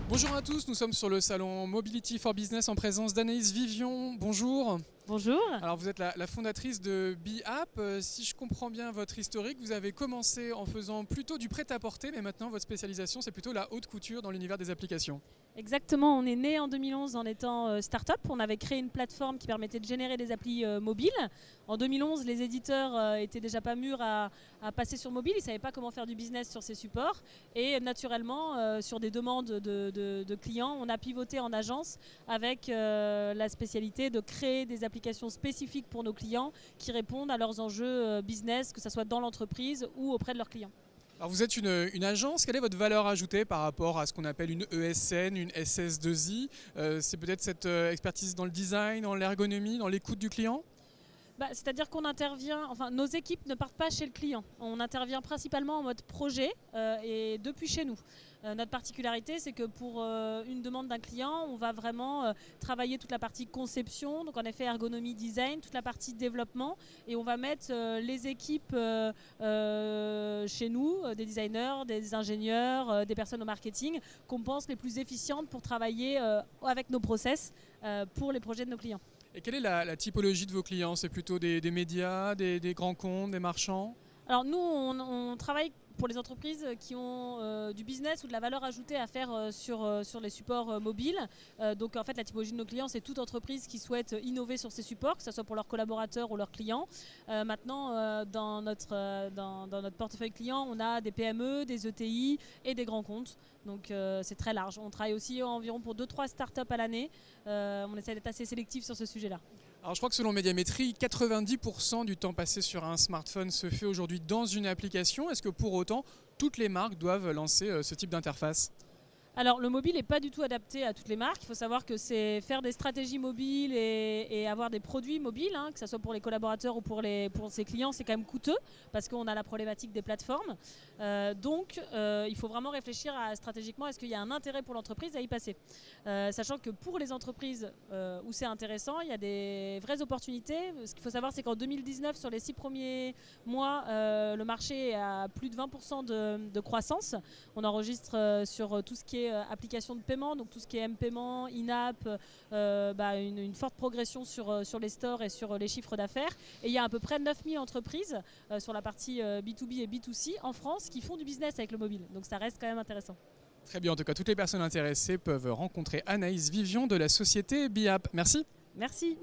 Bonjour à tous, nous sommes sur le salon Mobility for Business en présence d'Anaïs Vivion. Bonjour. Bonjour. Alors vous êtes la fondatrice de BeApp. Si je comprends bien votre historique, vous avez commencé en faisant plutôt du prêt-à-porter, mais maintenant votre spécialisation c'est plutôt la haute couture dans l'univers des applications. Exactement, on est né en 2011 en étant start-up. On avait créé une plateforme qui permettait de générer des applis mobiles. En 2011, les éditeurs étaient déjà pas mûrs à passer sur mobile. Ils ne savaient pas comment faire du business sur ces supports. Et naturellement, sur des demandes de clients, on a pivoté en agence avec la spécialité de créer des applications spécifiques pour nos clients qui répondent à leurs enjeux business, que ce soit dans l'entreprise ou auprès de leurs clients. Alors vous êtes une agence, quelle est votre valeur ajoutée par rapport à ce qu'on appelle une ESN, une SS2I? C'est peut-être cette expertise dans le design, dans l'ergonomie, dans l'écoute du client? C'est-à-dire qu'on intervient, enfin nos équipes ne partent pas chez le client. On intervient principalement en mode projet et depuis chez nous. Notre particularité, c'est que pour une demande d'un client, on va vraiment travailler toute la partie conception, donc en effet ergonomie, design, toute la partie développement, et on va mettre les équipes chez nous, des designers, des ingénieurs, des personnes au marketing, qu'on pense les plus efficientes pour travailler avec nos process pour les projets de nos clients. Et quelle est la typologie de vos clients? C'est plutôt des médias, des grands comptes, des marchands? Alors nous, on travaille pour les entreprises qui ont du business ou de la valeur ajoutée à faire sur les supports mobiles. Donc en fait, la typologie de nos clients, c'est toute entreprise qui souhaite innover sur ces supports, que ce soit pour leurs collaborateurs ou leurs clients. Maintenant, dans notre portefeuille client, on a des PME, des ETI et des grands comptes. Donc c'est très large. On travaille aussi environ pour 2-3 startups à l'année. On essaie d'être assez sélectif sur ce sujet-là. Alors je crois que selon Médiamétrie, 90% du temps passé sur un smartphone se fait aujourd'hui dans une application. Est-ce que pour autant, toutes les marques doivent lancer ce type d'interface? Alors le mobile n'est pas du tout adapté à toutes les marques. Il faut savoir que c'est faire des stratégies mobiles et avoir des produits mobiles, que ce soit pour les collaborateurs ou pour ses clients, c'est quand même coûteux parce qu'on a la problématique des plateformes. Donc il faut vraiment réfléchir stratégiquement, est-ce qu'il y a un intérêt pour l'entreprise à y passer. Sachant que pour les entreprises où c'est intéressant, il y a des vraies opportunités. Ce qu'il faut savoir, c'est qu'en 2019, sur les 6 premiers mois, le marché a plus de 20% de croissance. On enregistre sur tout ce qui est application de paiement, donc tout ce qui est M-paiement, in-app, une forte progression sur les stores et sur les chiffres d'affaires. Et il y a à peu près 9000 entreprises sur la partie B2B et B2C en France qui font du business avec le mobile. Donc ça reste quand même intéressant. Très bien, en tout cas, toutes les personnes intéressées peuvent rencontrer Anaïs Vivion de la société BeApp. Merci. Merci.